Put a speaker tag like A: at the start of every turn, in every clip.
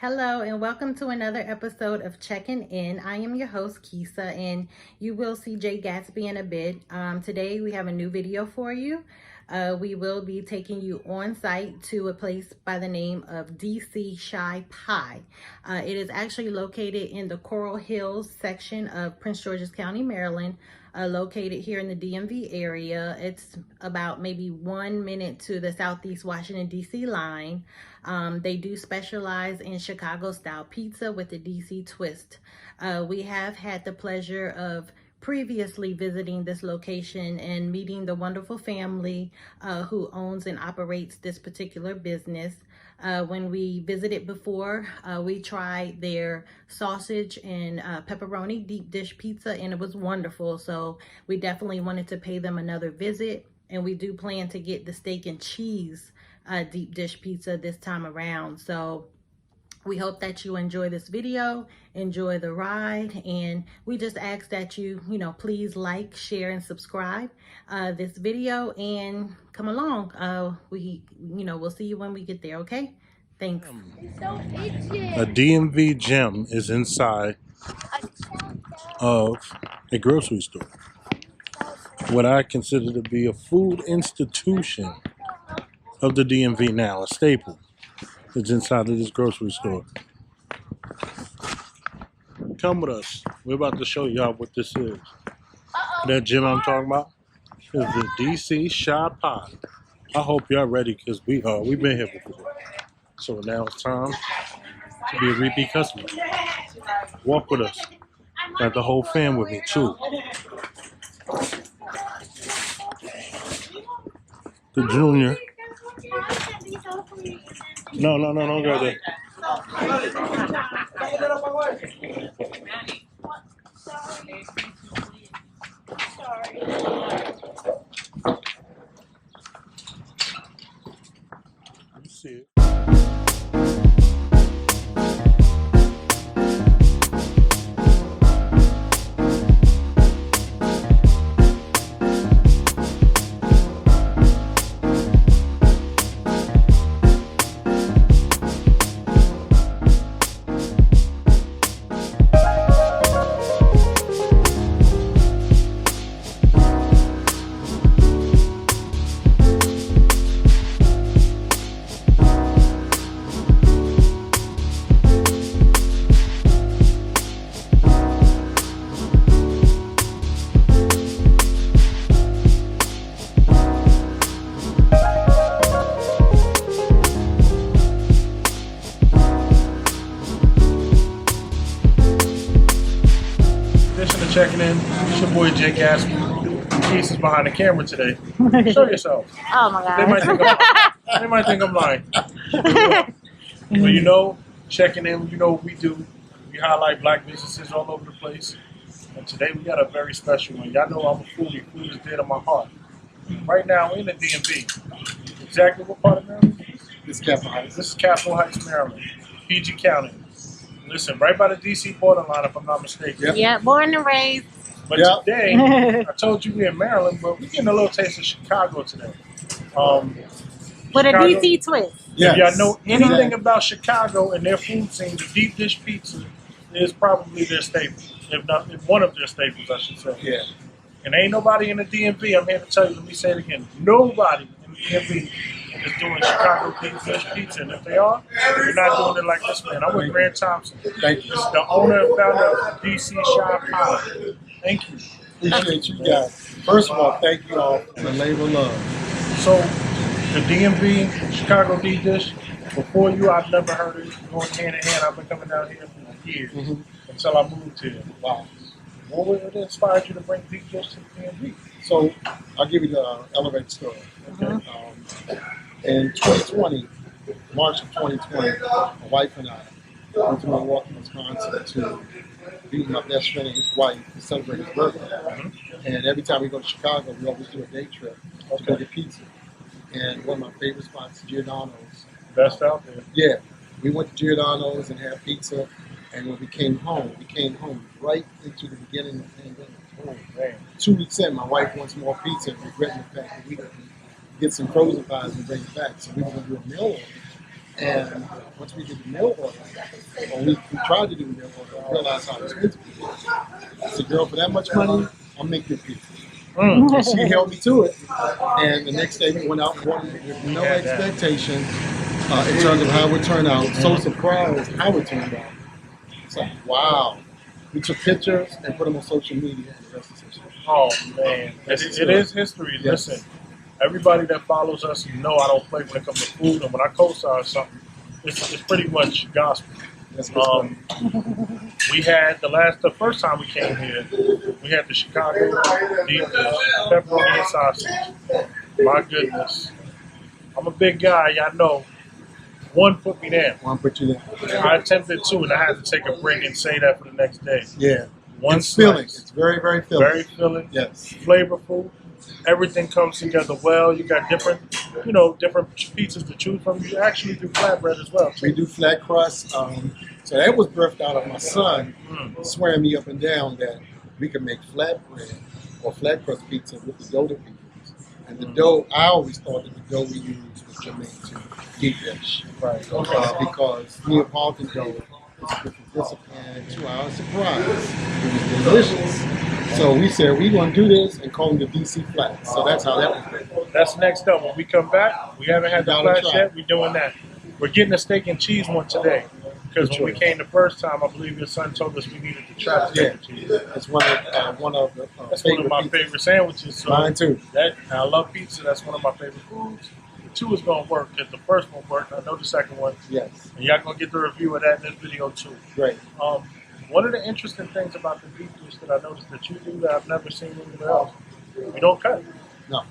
A: Hello and welcome to another episode of Checking In. I am your host, Kisa, and you will see Jay Gatsby in a bit. Today we have a new video for you. We will be taking you on site to a place by the name of DC Shy Pie. It is actually located in the Coral Hills section of Prince George's County, Maryland. Located here in the DMV area. It's about maybe 1 minute to the Southeast Washington, D.C. line. They do specialize in Chicago style pizza with a DC twist. We have had the pleasure of previously visiting this location and meeting the wonderful family who owns and operates this particular business. When we visited before, we tried their sausage and pepperoni deep dish pizza, and it was wonderful. So we definitely wanted to pay them another visit, and we do plan to get the steak and cheese deep dish pizza this time around. So we hope that you enjoy this video, enjoy the ride, and we just ask that you please like, share, and subscribe this video and come along. We'll see you when we get there, okay? Thanks.
B: A DMV gem is inside of a grocery store. What I consider to be a food institution of the DMV now, a staple. It's inside of this grocery store. Come with us. We're about to show y'all what this is. That gym I'm talking about is the DC Shy Pie. I hope y'all ready because we've been here before. So now it's time to be a repeat customer. Walk with us. Got the whole fam with me too. The junior. No, don't go there. You see it. Checking in. It's your boy Jay Gatsby. Kisa's behind the camera today. Show yourself.
A: Oh my God.
B: They might think I'm lying. But checking in, what we do. We highlight black businesses all over the place. And today we got a very special one. Y'all know I'm a foodie. Food is dear to my heart. Right now we're in the DMV. Exactly what part of Maryland?
C: This is Capitol Heights.
B: This is Capitol Heights, Maryland. PG County. Listen, right by the DC borderline, if I'm not mistaken.
A: Yep. Yeah, born and raised.
B: But today, I told you we're in Maryland, but we're getting a little taste of Chicago today.
A: With a DC twist.
B: Yes. If y'all know anything about Chicago and their food scene, the deep dish pizza is probably their staple. If one of their staples, I should say.
C: Yeah.
B: And ain't nobody in the DMV, I'm here to tell you, let me say it again, nobody in the DMV is doing Chicago deep dish pizza. And if they are, they're not doing it like this man. I'm with Grant Thompson.
C: Thank you.
B: This is the owner and founder of DC Shy Pie. Thank you.
C: Appreciate you guys. First of all, thank you all for the labor of love.
B: So, the DMV, Chicago deep dish, before you, I've never heard of it going hand in hand. I've been coming down here for years until I moved here.
C: Wow.
B: What was it that inspired you to bring deep dish to the DMV?
C: So, I'll give you the elevator story. Okay. In 2020, March of 2020, my wife and I went to Milwaukee, Wisconsin to be with my best friend and his wife to celebrate his birthday. And every time we go to Chicago, we always do a day trip to go get pizza. And one of my favorite spots is Giordano's.
B: Best out there.
C: Yeah. We went to Giordano's and had pizza. And when we came home right into the beginning of the pandemic.
B: Oh, man.
C: 2 weeks in, my wife wants more pizza and regretting the fact that we didn't get some frozen pies and bring it back. So we were going to do a meal order. And once we did the mail order, or we tried to do the mail order, I realized how expensive it is. I said, girl, for that much money, I'll make your pizza. And she held me to it. And the next day we went out and bought it with no expectation in terms of how it would turn out. So surprised how it turned out. It's like, wow. We took pictures and put them on social media, and the rest is history.
B: Oh man, it is history.
C: Yes.
B: Listen, everybody that follows us, I don't play when it comes to food, and when I co-sign something, it's pretty much gospel.
C: That's
B: We had the first time we came here, we had the Chicago deep dish, pepperoni and sausage. My goodness, I'm a big guy, y'all know. One put me down.
C: One put you there.
B: I attempted two, and I had to take a break and say that for the next day.
C: Yeah.
B: One
C: It's filling.
B: slice.
C: It's very, very filling.
B: Very filling.
C: Yes.
B: Flavorful. Everything comes together well. You got different pizzas to choose from. You actually do flatbread as well.
C: We do flat crust. So that was birthed out of my son swearing me up and down that we can make flatbread or flat crust pizza with the dough that we use. And the dough, I always thought that the dough we used was germane to deep dish.
B: Right.
C: Because Neapolitan dough is a different discipline. To our surprise, it was delicious. So we said we're going to do this and call them the DC flats. So that's how that was made.
B: That's next up. When we come back, we haven't had the
C: Dollar
B: flats
C: try.
B: yet. We're doing that. We're getting a steak and cheese one today. Because when we came the first time, I believe your son told us we needed to try the steak and cheese.
C: It's one of the
B: That's one of my favorite sandwiches. So
C: Mine too.
B: I love pizza. That's one of my favorite foods. The two is going to work because the first one worked. I know the second one.
C: Yes.
B: And y'all going to get the review of that in this video too.
C: Great.
B: One of the interesting things about the deep dish that I noticed that you do that I've never seen anywhere else, you don't cut.
C: No.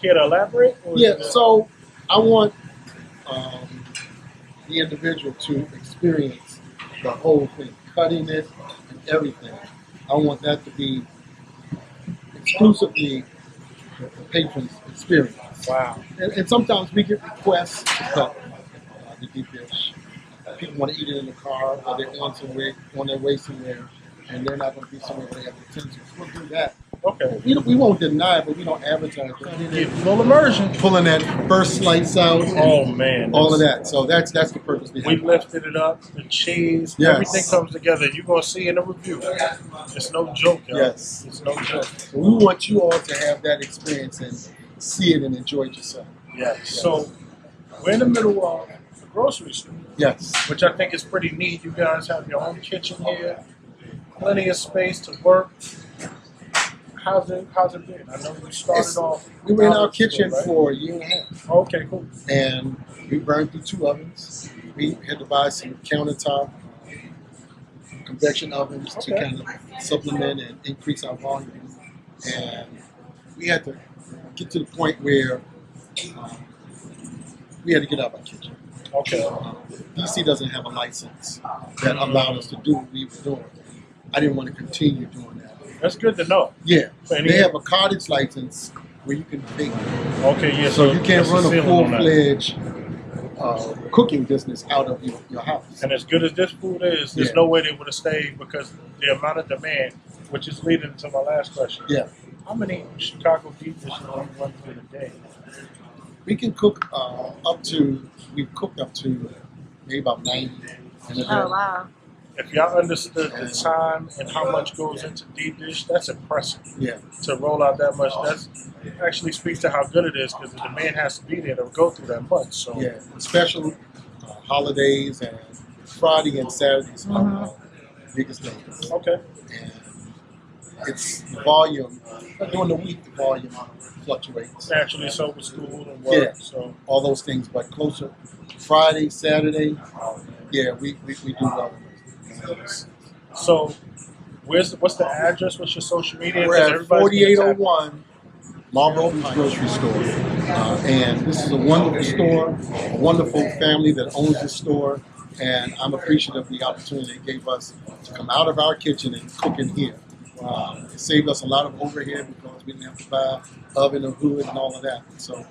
B: Care to elaborate? Or
C: Yeah, so I want the individual to experience the whole thing, cutting it and everything. I want that to be exclusively the patron's experience.
B: Wow.
C: And sometimes we get requests to cut the deep dish. People want to eat it in the car, or they're on their way somewhere, and they're not going to be somewhere where they have utensils. We'll do that.
B: Okay.
C: We won't deny it, but we don't advertise it.
B: Get full immersion.
C: Pulling that first slice out.
B: Oh man.
C: All of that. So that's the purpose
B: We
C: behind it.
B: lifted it up, the cheese,
C: Yes.
B: everything comes together. You're going to see in the review. It's no joke, y'all.
C: Yes.
B: It's no joke.
C: So we want you all to have that experience and see it and enjoy it yourself.
B: Yes. So we're in the middle of the grocery store,
C: Yes.
B: which I think is pretty neat. You guys have your own kitchen here, plenty of space to work. How's it been? I know you started off.
C: We were in our
B: out of school,
C: kitchen
B: right?
C: for a year and a half,
B: Okay, cool.
C: and we burned through 2 ovens. We had to buy some countertop convection ovens to
B: Okay.
C: kind of supplement and increase our volume. And we had to get to the point where we had to get out of our kitchen.
B: Okay.
C: DC doesn't have a license that allowed us to do what we were doing. I didn't want to continue doing that.
B: That's good to know.
C: Yeah,
B: Any-
C: they have a cottage license where you can bake.
B: Okay, yeah.
C: So you can't
B: that's
C: run
B: the
C: a
B: ceiling on that.
C: full-fledged cooking business out of your house.
B: And as good as this food is, there's
C: Yeah.
B: no way they would have stayed because the amount of demand, which is leading to my last question.
C: Yeah,
B: How many Chicago deep dishes do you run through a day?
C: we can cook we've cooked up to maybe about 90 in a day.
A: Oh, wow.
B: If y'all understood the time and how much goes into deep dish, that's impressive.
C: Yeah,
B: To roll out that much, that actually speaks to how good it is because the demand has to be there to go through that much. So
C: yeah. Special holidays and Friday and Saturdays are our biggest days.
B: okay,
C: And it's the volume. During the week, the volume fluctuates.
B: naturally so with school and work.
C: Yeah.
B: So
C: All those things, but closer Friday, Saturday, yeah, we do well.
B: So, what's the address? What's your social media?
C: We're
B: 'Cause
C: at
B: everybody's gonna tap-
C: 4801 Marlboro Grocery Store. And this is a wonderful store, a wonderful family that owns the store. And I'm appreciative of the opportunity they gave us to come out of our kitchen and cook in here. It saved us a lot of overhead because we didn't have to buy oven or hood and all of that. So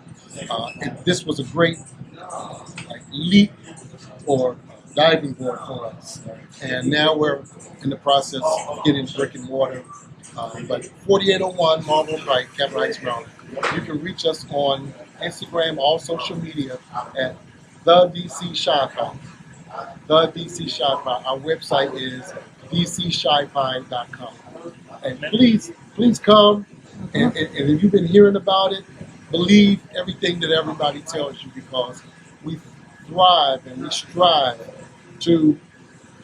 C: this was a great leap or diving board for us. And now we're in the process of getting brick and mortar. But 4801 Marlboro Pike, Capitol Heights, Maryland. You can reach us on Instagram, all social media at The DC Shy Pie. The DC Shy Pie. Our website is dcshypie.com. And please come. And if you've been hearing about it, believe everything that everybody tells you, because we thrive and we strive to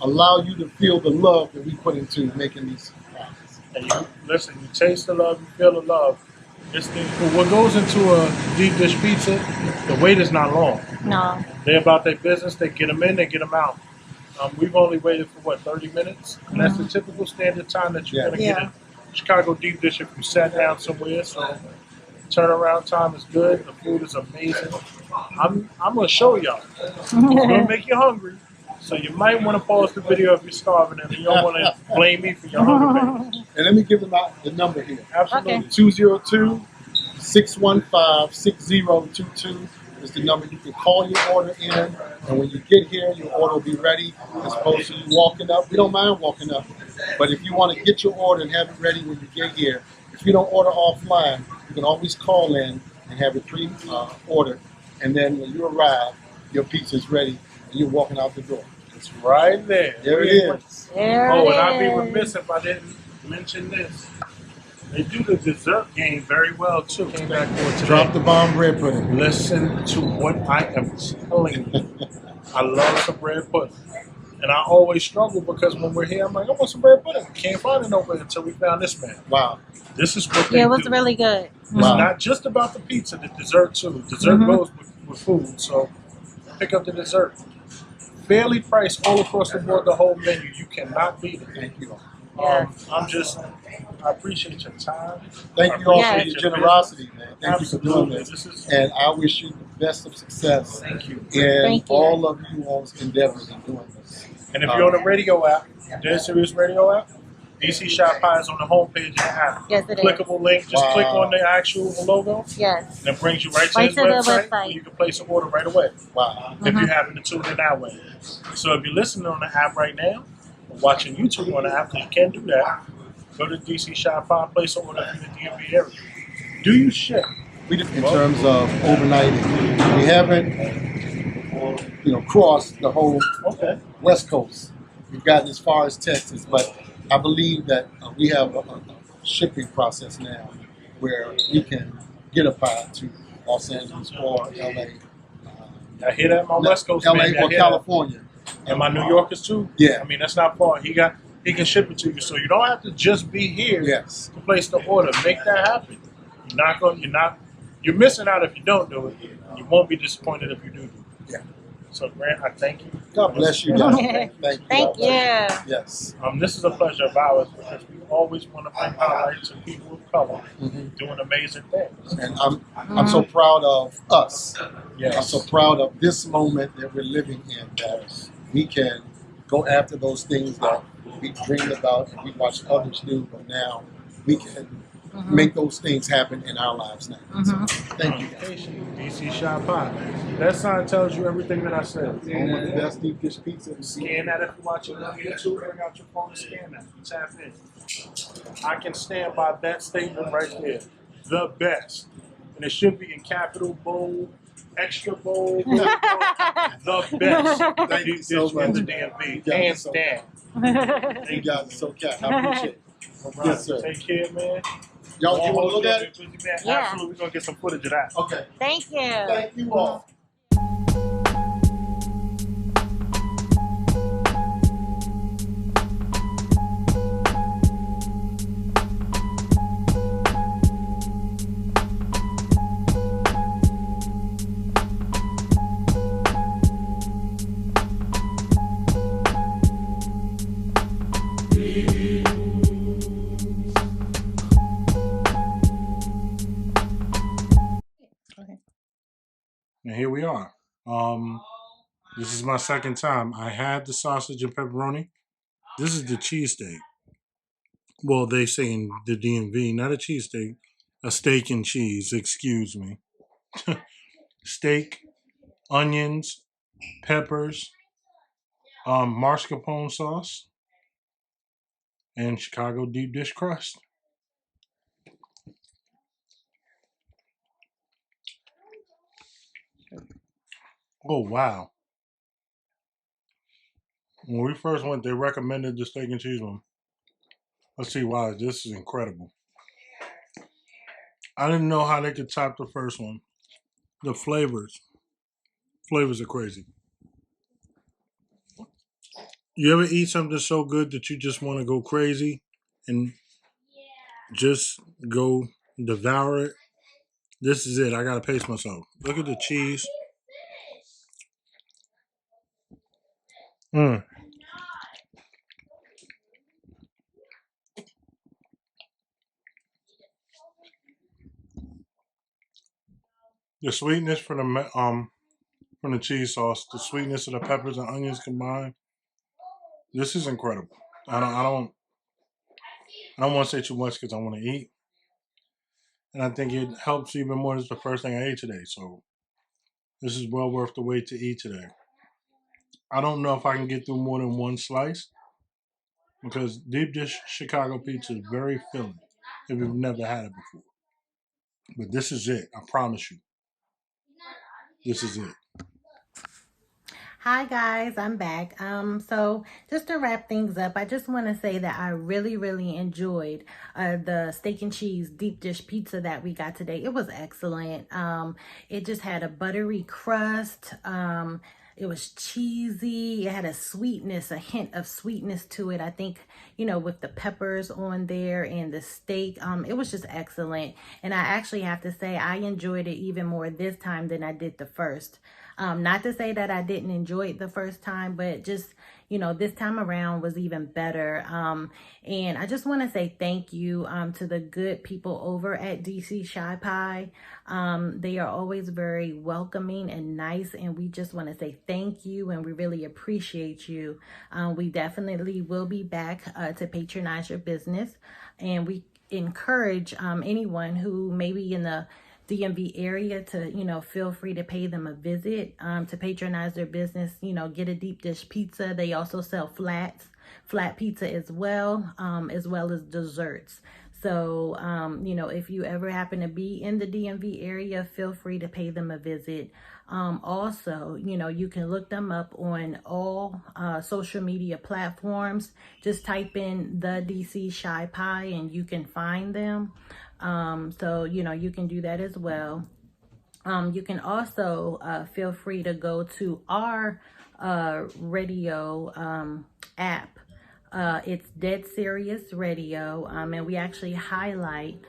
C: allow you to feel the love that we put into making these products.
B: And you listen, you taste the love, you feel the love. What goes into a deep dish pizza, the wait is not long.
A: No.
B: They're about their business. They get them in, they get them out. We've only waited for what, 30 minutes, and that's the typical standard time that you're gonna get a Chicago deep dish if you sat down somewhere. So turnaround time is good. The food is amazing. I'm gonna show y'all. It's gonna make you hungry. So you might want to pause the video if you're starving and you don't want to blame me for your hunger pains.
C: And let me give them the number here.
B: Absolutely.
A: Okay.
C: 202-615-6022 is the number. You can call your order in, and when you get here, your order will be ready, as opposed to you walking up. We don't mind walking up, but if you want to get your order and have it ready when you get here, if you don't order offline, you can always call in and have it pre-ordered, and then when you arrive, your pizza's ready, and you're walking out the door.
B: It's right there.
C: There it is.
A: There
B: Oh,
A: it
B: and I'd be
A: is.
B: remiss if I didn't mention this. They do the dessert game very well too. Came back for today.
C: Drop the bomb bread pudding.
B: Listen to what I am telling you. I love some bread pudding. And I always struggle because when we're here, I'm like, I want some bread pudding. We can't find it nowhere until we found this man.
C: Wow.
B: This is what they
A: Yeah, it was
B: do.
A: really good.
B: It's
C: Wow.
B: not just about the pizza, the dessert too. Dessert goes with food, so pick up the dessert. Fairly priced all across the board, the whole menu. You cannot beat it.
C: Thank you.
B: I appreciate your time.
C: Thank you all
A: Yeah.
C: for your generosity, man. Thank you for doing
B: Absolutely.
C: this.
B: This is,
C: And I wish you the best of success
B: thank you.
C: in
A: Thank you.
C: all of you all's endeavors in doing this.
B: And if you're on the radio app, there's Sirius radio app. DC Shop Pie is on the homepage of the app.
A: Yes, it is.
B: Clickable link. Just click
C: Wow.
B: on the actual logo,
A: Yes.
B: and it brings you right to
A: Right
B: his
A: to the
B: website.
A: website.
B: Where you can place an order right away
C: Wow.
B: if you happen to tune in that way. So if you're listening on the app right now, or watching YouTube on the app, because you can do that, go to DC Shop Pie, place an order in the DMV area. Do you ship?
C: In terms of overnighting, we haven't, crossed the whole West Coast. We've gotten as far as Texas, but I believe that we have a shipping process now where we can get a pie to Los Angeles or LA.
B: I hear that, my West Coast
C: LA
B: man. I
C: or
B: hear that.
C: California.
B: And my New Yorkers too.
C: Yeah.
B: I mean, that's not far. He can ship it to you, so you don't have to just be here
C: Yes.
B: to place the order. Make that happen. You're missing out if you don't do it. You won't be disappointed if you do.
C: Yeah.
B: So Grant, I thank you.
C: God bless you guys. Thank you.
A: Thank you.
C: Yes.
B: This is a pleasure of ours because we always want to bring highlight to people of color doing amazing things.
C: And I'm so proud of us.
B: Yes.
C: I'm so proud of this moment that we're living in, that we can go after those things that we dreamed about and we watched others do, but now we can make those things happen in our lives now. So, thank you guys.
B: DC Shop Pie. That sign tells you everything that I said.
C: Home of the best deep dish pizza.
B: Scan that if you're watching on YouTube. Bring out your phone and scan that. You tap in. I can stand by that statement right there. The best. And it should be in capital, bold, extra bold. The best.
C: Thank you so
B: in the
C: much.
B: DMV.
C: You
B: Hands
C: so
B: down.
C: You guys are so cat. I appreciate it.
B: Right.
C: Yes, sir.
B: Take care, man.
C: Y'all want to look at it?
A: Yeah.
B: Absolutely. We're going to get some footage of that.
C: Okay.
A: Thank you.
C: Thank you all.
B: And here we are. This is my second time. I had the sausage and pepperoni. This is the cheesesteak. Well, they say in the DMV, not a cheesesteak, a steak and cheese, excuse me. Steak, onions, peppers, mascarpone sauce, and Chicago deep dish crust. Oh, wow. When we first went, they recommended the steak and cheese one. Let's see why. This is incredible. I didn't know how they could top the first one. The flavors. Flavors are crazy. You ever eat something so good that you just want to go crazy and just go devour it? This is it. I gotta pace myself. Look at the cheese. Mm. The sweetness from the cheese sauce, the sweetness of the peppers and onions combined. This is incredible. I don't want to say too much because I want to eat, and I think it helps even more. This is the first thing I ate today, so this is well worth the wait to eat today. I don't know if I can get through more than one slice because deep dish Chicago pizza is very filling if you've never had it before. But this is it. I promise you. This is it.
A: Hi guys, I'm back. So just to wrap things up, I just want to say that I really enjoyed the steak and cheese deep dish pizza that we got today. It was excellent. It just had a buttery crust. It was cheesy. It had a sweetness, a hint of sweetness to it. I think, you know, with the peppers on there and the steak, it was just excellent. And I actually have to say I enjoyed it even more this time than I did the first. Not to say that I didn't enjoy it the first time, but just, you know, this time around was even better. And I just want to say thank you to the good people over at DC Shy Pie. They are always very welcoming and nice, and we just want to say thank you, and we really appreciate you. We definitely will be back to patronize your business, and we encourage anyone who may be in the DMV area to, you know, feel free to pay them a visit to patronize their business. You know, get a deep dish pizza. They also sell flat pizza as well as desserts. So, you know, if you ever happen to be in the DMV area, feel free to pay them a visit. Also, you know, you can look them up on all social media platforms. Just type in the DC Shy Pie and you can find them. So, you know, you can do that as well. You can also feel free to go to our radio app. It's Dead Serious Radio, and we actually highlight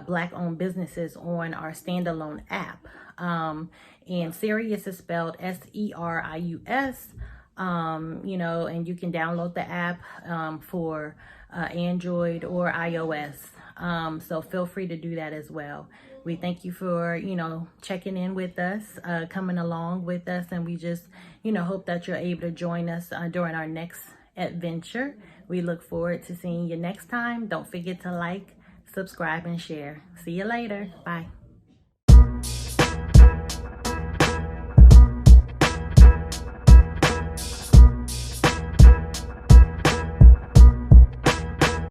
A: Black-owned businesses on our standalone app. And Serious is spelled SERIUS. You know, and you can download the app for Android or iOS. So feel free to do that as well. We thank you for, you know, checking in with us, coming along with us, and we just, you know, hope that you're able to join us during our next adventure. We look forward to seeing you next time. Don't forget to like, subscribe, and share. See you later. Bye.